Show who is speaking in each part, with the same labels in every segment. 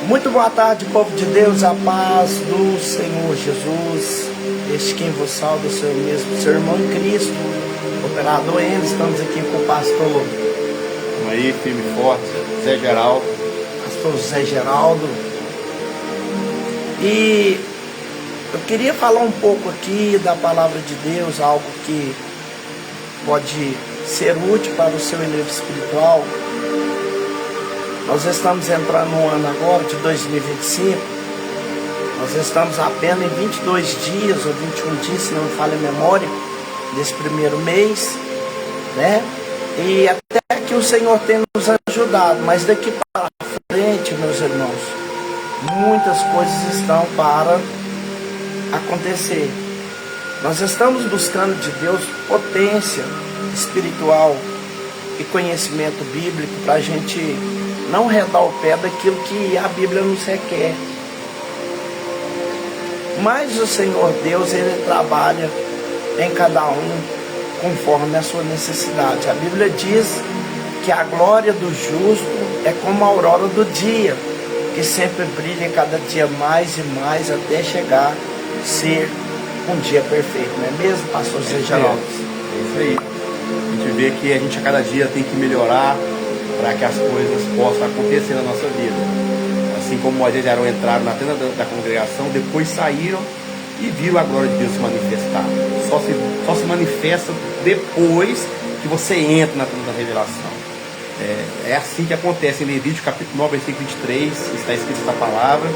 Speaker 1: Muito boa tarde, povo de Deus, a paz do Senhor Jesus. Este quem vos salva, o Senhor mesmo, seu irmão em Cristo, operador N. Estamos aqui com o pastor.
Speaker 2: Vamos aí, firme e forte, Zé Geraldo.
Speaker 1: Pastor Zé Geraldo. E eu queria falar um pouco aqui da palavra de Deus, algo que pode ser útil para o seu nível espiritual. Nós estamos entrando no ano agora de 2025. Nós estamos apenas em 22 dias ou 21 dias, se não me falha a memória, desse primeiro mês, né? E até que o Senhor tem nos ajudado, mas daqui para frente, meus irmãos, muitas coisas estão para acontecer. Nós estamos buscando de Deus potência espiritual e conhecimento bíblico para a gente não redar o pé daquilo que a Bíblia nos requer. Mas o Senhor Deus, Ele trabalha em cada um conforme a sua necessidade. A Bíblia diz que a glória do justo é como a aurora do dia, que sempre brilha cada dia mais e mais até chegar a ser um dia perfeito. Não é mesmo, pastor Zé Geraldo?
Speaker 2: É isso aí. A gente vê que a gente a cada dia tem que melhorar para que as coisas possam acontecer na nossa vida. Assim como Moisés e Arão entraram na tenda da congregação, depois saíram e viram a glória de Deus se manifestar. Só se manifesta depois que você entra na tenda da revelação. É assim que acontece em Levítico capítulo 9, versículo 23, está escrito essa palavra.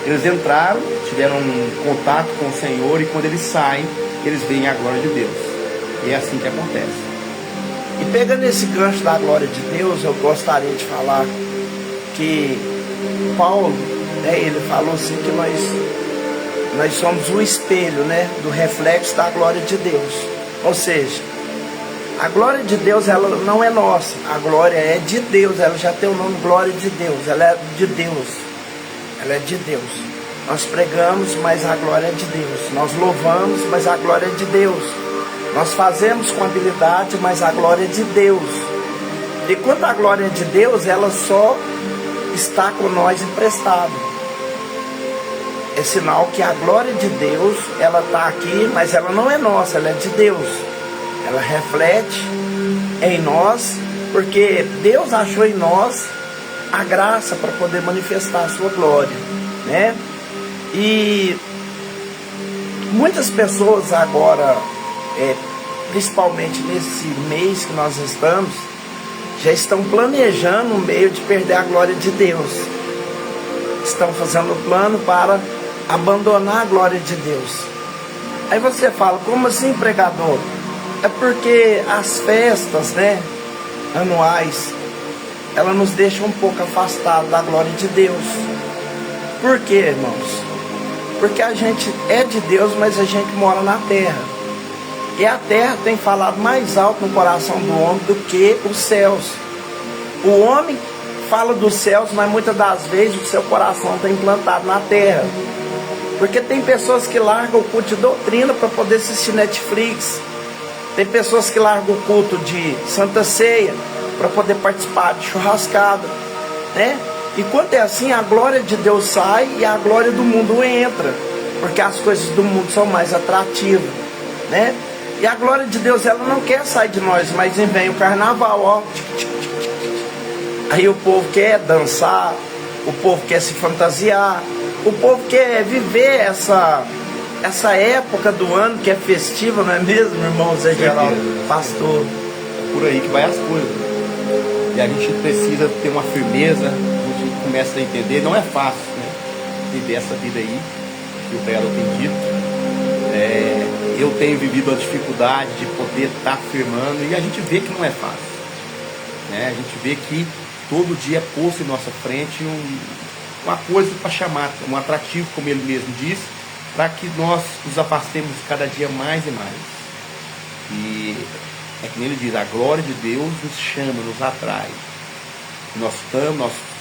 Speaker 2: Eles entraram, tiveram um contato com o Senhor, e quando eles saem, eles veem a glória de Deus. E é assim que acontece.
Speaker 1: E pegando esse gancho da glória de Deus, eu gostaria de falar que Paulo, né, ele falou assim que nós somos o espelho, né, do reflexo da glória de Deus. Ou seja, a glória de Deus, ela não é nossa, a glória é de Deus, ela já tem o nome glória de Deus, ela é de Deus, ela é de Deus. Nós pregamos, mas a glória é de Deus. Nós louvamos, mas a glória é de Deus. Nós fazemos com habilidade, mas a glória é de Deus. E quando a glória é de Deus, ela só está com nós emprestado. É sinal que a glória de Deus, ela está aqui, mas ela não é nossa, ela é de Deus. Ela reflete em nós, porque Deus achou em nós a graça para poder manifestar a sua glória, né? E muitas pessoas agora, principalmente nesse mês que nós estamos, já estão planejando um meio de perder a glória de Deus. Estão fazendo plano para abandonar a glória de Deus. Aí você fala, como assim, pregador? É porque as festas, né, anuais, elas nos deixam um pouco afastados da glória de Deus. Por quê, irmãos? Porque a gente é de Deus, mas a gente mora na terra. E a terra tem falado mais alto no coração do homem do que os céus. O homem fala dos céus, mas muitas das vezes o seu coração está implantado na terra. Porque tem pessoas que largam o culto de doutrina para poder assistir Netflix. Tem pessoas que largam o culto de Santa Ceia para poder participar de churrascada, né? E quando é assim, a glória de Deus sai e a glória do mundo entra, porque as coisas do mundo são mais atrativas, né? E a glória de Deus, ela não quer sair de nós, mas vem o carnaval, ó. Aí o povo quer dançar, o povo quer se fantasiar, o povo quer viver essa época do ano que é festiva, não é mesmo, irmão Zé Geraldo, pastor?
Speaker 2: É por aí que vai as coisas. E a gente precisa ter uma firmeza, a gente começa a entender, não é fácil, né, viver essa vida aí, que o pregador tem dito. Eu tenho vivido a dificuldade de poder estar firmando, e a gente vê que não é fácil, né? A gente vê que todo dia é posto em nossa frente uma coisa para chamar, um atrativo, como ele mesmo diz, para que nós nos afastemos cada dia mais e mais. E é que ele diz, a glória de Deus nos chama, nos atrai. Nós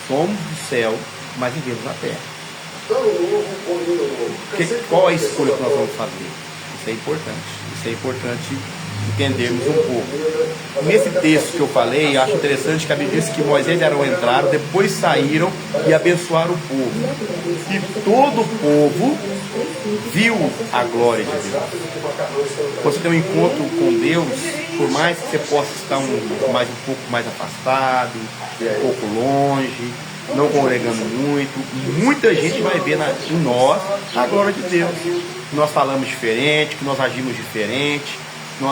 Speaker 2: somos do céu, mas vivemos na terra. Qual é a escolha que nós vamos fazer? Isso é importante. Isso é importante entendermos um pouco. Nesse texto que eu falei, acho interessante que a Bíblia diz que Moisés e Arão entraram, depois saíram e abençoaram o povo. E todo o povo viu a glória de Deus. Quando você tem um encontro com Deus, por mais que você possa estar um pouco mais afastado, um pouco longe, não congregando muito, muita gente vai ver em nós a glória de Deus. Que nós falamos diferente, que nós agimos diferente, que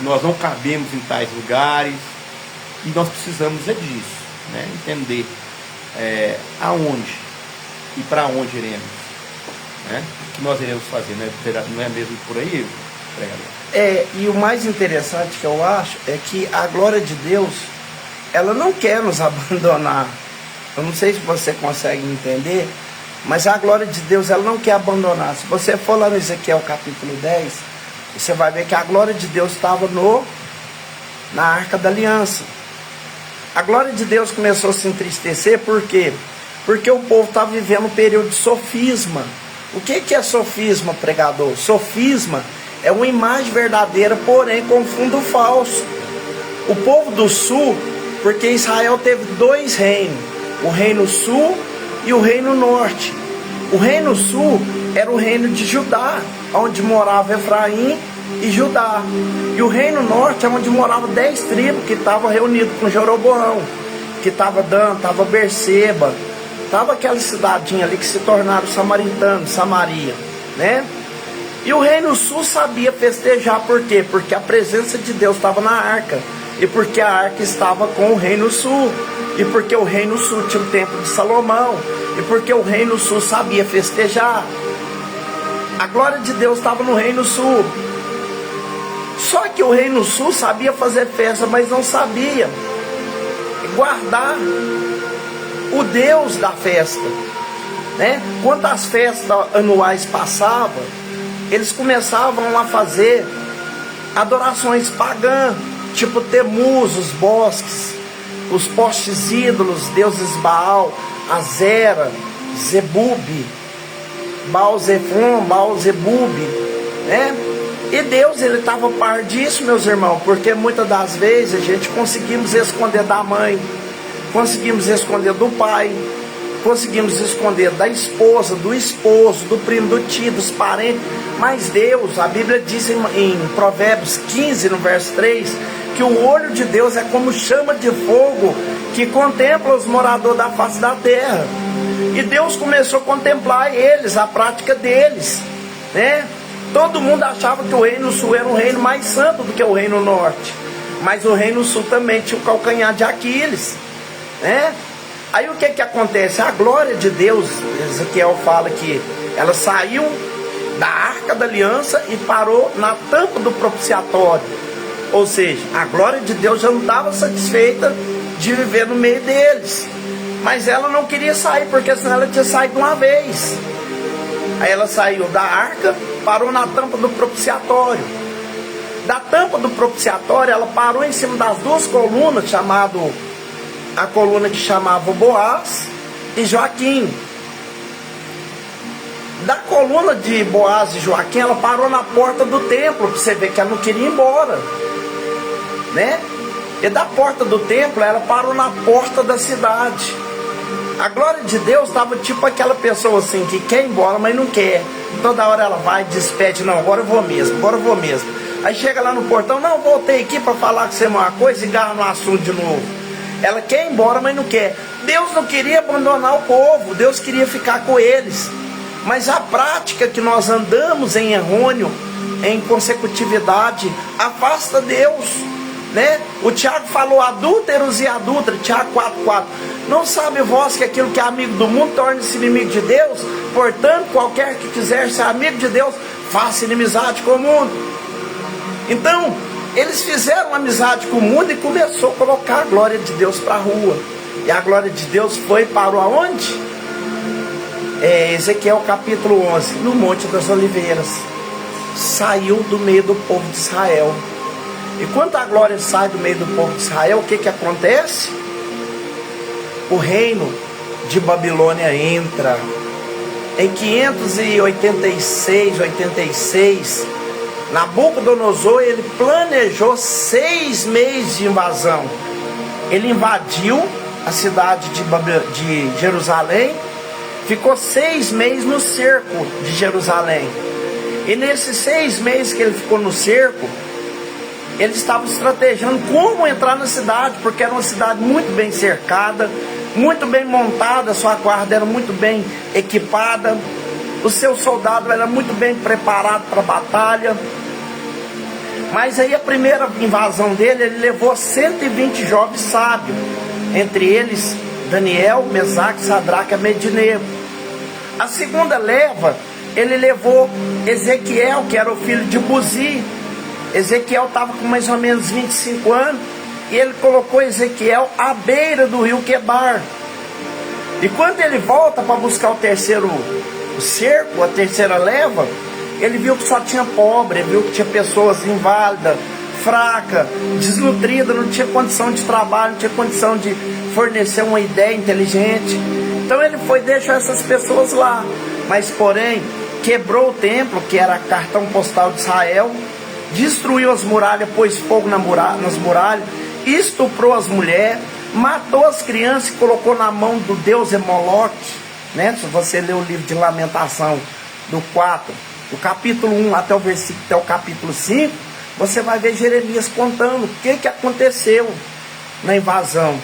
Speaker 2: nós não cabemos em tais lugares, e nós precisamos disso, né? Entender aonde e para onde iremos, né? O que nós iremos fazer, né? Não é mesmo por aí, pregador?
Speaker 1: E o mais interessante que eu acho é que a glória de Deus, ela não quer nos abandonar. Eu não sei se você consegue entender, mas a glória de Deus, ela não quer abandonar. Se você for lá no Ezequiel capítulo 10, você vai ver que a glória de Deus estava na Arca da Aliança. A glória de Deus começou a se entristecer, por quê? Porque o povo estava vivendo um período de sofisma. O que é sofisma, pregador? Sofisma é uma imagem verdadeira, porém com fundo falso. O povo do sul, porque Israel teve 2 reinos, o reino sul e o reino norte. O reino sul era o reino de Judá, onde morava Efraim e Judá. E o reino norte é onde morava 10 tribos que estavam reunidas com Jeroboão, que estava Dan, estava Berseba, estava aquela cidadinha ali que se tornaram samaritanos, Samaria, né? E o reino sul sabia festejar, por quê? Porque a presença de Deus estava na arca, e porque a arca estava com o reino sul, e porque o reino sul tinha o templo de Salomão, e porque o reino sul sabia festejar. A glória de Deus estava no reino sul. Só que o reino sul sabia fazer festa, mas não sabia guardar o Deus da festa, né? Quando as festas anuais passavam, eles começavam a fazer adorações pagãs, tipo Temuz, os bosques, os postes ídolos, deuses Baal, Azera, Zebub, Baal-Zephon, Baal-Zebub, né? E Deus, ele estava a par disso, meus irmãos, porque muitas das vezes a gente conseguimos esconder da mãe, conseguimos esconder do pai, conseguimos esconder da esposa, do esposo, do primo, do tio, dos parentes, mas Deus, a Bíblia diz em Provérbios 15, no verso 3, que o olho de Deus é como chama de fogo que contempla os moradores da face da terra. E Deus começou a contemplar eles, a prática deles, né? Todo mundo achava que o reino sul era um reino mais santo do que o reino norte, mas o reino sul também tinha o calcanhar de Aquiles, né? Aí o que acontece? A glória de Deus, Ezequiel fala que ela saiu da Arca da Aliança e parou na tampa do propiciatório. Ou seja, a glória de Deus já não estava satisfeita de viver no meio deles, mas ela não queria sair, porque senão ela tinha saído uma vez. Aí ela saiu da arca, parou na tampa do propiciatório. Da tampa do propiciatório, ela parou em cima das 2 colunas, a coluna que chamava Boaz e Joaquim. Da coluna de Boaz e Joaquim, ela parou na porta do templo, para você ver que ela não queria ir embora, né? E da porta do templo, ela parou na porta da cidade. A glória de Deus estava tipo aquela pessoa assim, que quer ir embora, mas não quer. Toda hora ela vai, despede, não, agora eu vou mesmo. Aí chega lá no portão, não, voltei aqui para falar com você uma coisa e garra no assunto de novo. Ela quer ir embora, mas não quer. Deus não queria abandonar o povo, Deus queria ficar com eles. Mas a prática que nós andamos em errôneo, em consecutividade, afasta Deus, né? O Tiago falou adúlteros e adúlteras, Tiago 4,4. Não sabe vós que aquilo que é amigo do mundo torna-se inimigo de Deus? Portanto, qualquer que quiser ser amigo de Deus, faça inimizade com o mundo. Então, eles fizeram amizade com o mundo e começou a colocar a glória de Deus para a rua. E a glória de Deus parou aonde? Ezequiel capítulo 11, no Monte das Oliveiras. Saiu do meio do povo de Israel. E quando a glória sai do meio do povo de Israel, o que acontece? O reino de Babilônia entra. Em 586, Nabucodonosor, ele planejou 6 meses de invasão. Ele invadiu a cidade de Jerusalém, ficou 6 meses no cerco de Jerusalém. E nesses 6 meses que ele ficou no cerco, ele estava estrategando como entrar na cidade, porque era uma cidade muito bem cercada, muito bem montada, sua guarda era muito bem equipada, os seus soldados eram muito bem preparados para a batalha. Mas aí a primeira invasão dele, ele levou 120 jovens sábios, entre eles Daniel, Mesaque, Sadraque e Abednego. A segunda leva, ele levou Ezequiel, que era o filho de Buzi. Ezequiel estava com mais ou menos 25 anos, e ele colocou Ezequiel à beira do rio Quebar. E quando ele volta para buscar o terceiro cerco, a terceira leva, ele viu que só tinha pobre, ele viu que tinha pessoas inválidas, fracas, desnutridas, não tinha condição de trabalho, não tinha condição de fornecer uma ideia inteligente. Então ele foi e deixou essas pessoas lá, mas porém quebrou o templo, que era cartão postal de Israel, destruiu as muralhas, pôs fogo nas muralhas, estuprou as mulheres, matou as crianças e colocou na mão do deus Moloque, né? Se você ler o livro de Lamentação do 4, do capítulo 1 até o capítulo 5, você vai ver Jeremias contando o que aconteceu na invasão.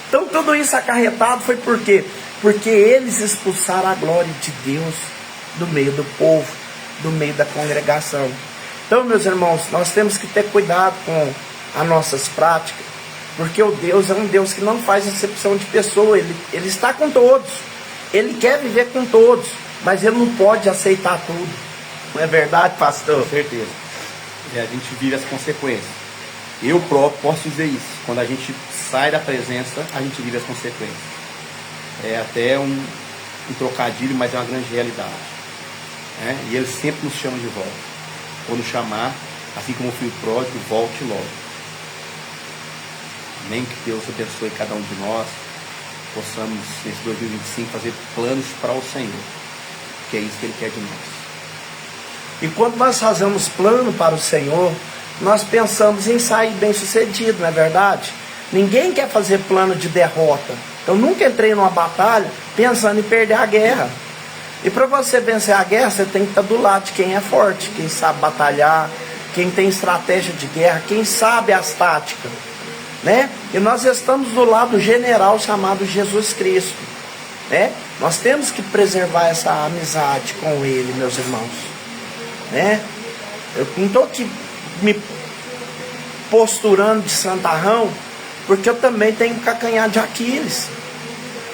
Speaker 1: Então tudo isso acarretado foi por quê? Porque eles expulsaram a glória de Deus do meio do povo, do meio da congregação. Então, meus irmãos, nós temos que ter cuidado com as nossas práticas, porque o Deus é um Deus que não faz acepção de pessoa, ele está com todos, ele quer viver com todos, mas ele não pode aceitar tudo. Não é verdade, pastor?
Speaker 2: Com certeza. A gente vive as consequências. Eu próprio posso dizer isso. Quando a gente sai da presença, a gente vive as consequências. É até um trocadilho, mas é uma grande realidade. E ele sempre nos chama de volta. Quando chamar, assim como o filho pródigo, volte logo. Amém? Que Deus abençoe cada um de nós. Possamos, nesse 2025, fazer planos para o Senhor. Que é isso que Ele quer de nós.
Speaker 1: E quando nós fazemos plano para o Senhor, nós pensamos em sair bem sucedido, não é verdade? Ninguém quer fazer plano de derrota. Eu nunca entrei numa batalha pensando em perder a guerra. E para você vencer a guerra, você tem que estar do lado de quem é forte, quem sabe batalhar, quem tem estratégia de guerra, quem sabe as táticas, né? E nós estamos do lado do general chamado Jesus Cristo, né? Nós temos que preservar essa amizade com Ele, meus irmãos, né? Eu não estou aqui me posturando de santarrão, porque eu também tenho calcanhar de Aquiles.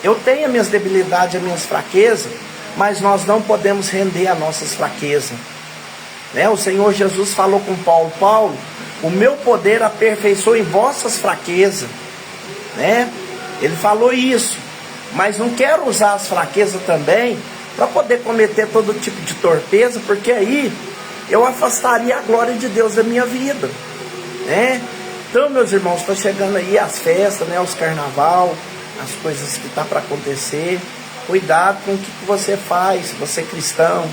Speaker 1: Eu tenho as minhas debilidades, as minhas fraquezas, mas nós não podemos render as nossas fraquezas, né? O Senhor Jesus falou com Paulo: Paulo, o meu poder aperfeiçoa em vossas fraquezas, né? Ele falou isso, mas não quero usar as fraquezas também para poder cometer todo tipo de torpeza, porque aí eu afastaria a glória de Deus da minha vida, né? Então, meus irmãos, está chegando aí as festas, né? Os carnaval, as coisas que está para acontecer. Cuidado com o que você faz, se você é cristão.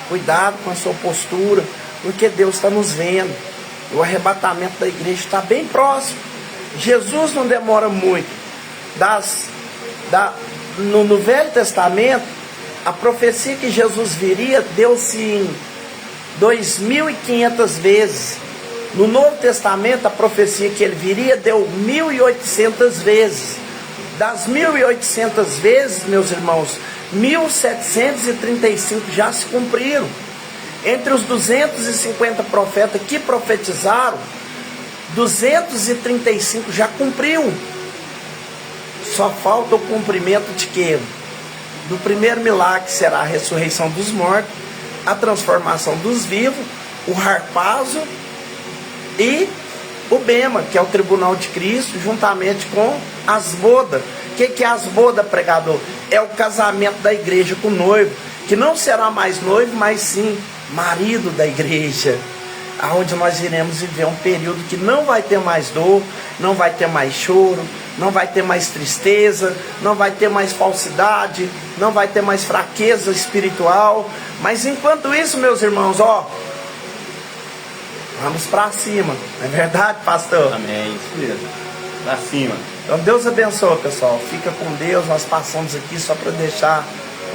Speaker 1: Cuidado com a sua postura, porque Deus está nos vendo. O arrebatamento da igreja está bem próximo. Jesus não demora muito. No Velho Testamento, a profecia que Jesus viria deu-se em 2.500 vezes. No Novo Testamento, a profecia que ele viria deu 1.800 vezes. Das 1.800 vezes, meus irmãos, 1.735 já se cumpriram. Entre os 250 profetas que profetizaram, 235 já cumpriu. Só falta o cumprimento de quê? Do primeiro milagre, que será a ressurreição dos mortos, a transformação dos vivos, o harpazo e o bema, que é o tribunal de Cristo, juntamente com as bodas. O que é as bodas, pregador? É o casamento da igreja com o noivo, que não será mais noivo, mas sim marido da igreja, aonde nós iremos viver um período que não vai ter mais dor, não vai ter mais choro, não vai ter mais tristeza, não vai ter mais falsidade, não vai ter mais fraqueza espiritual. Mas enquanto isso, meus irmãos, Vamos para cima, não é verdade, pastor?
Speaker 2: Amém, isso mesmo. Pra cima.
Speaker 1: Então Deus abençoe, pessoal. Fica com Deus. Nós passamos aqui só para deixar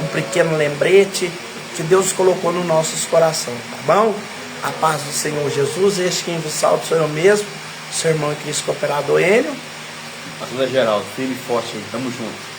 Speaker 1: um pequeno lembrete que Deus colocou nos nossos corações, tá bom? A paz do Senhor Jesus. Este quem vos salva sou eu mesmo, seu irmão e Cristo Cooperador Enio.
Speaker 2: Pastor Geraldo, firme e forte aí, tamo junto.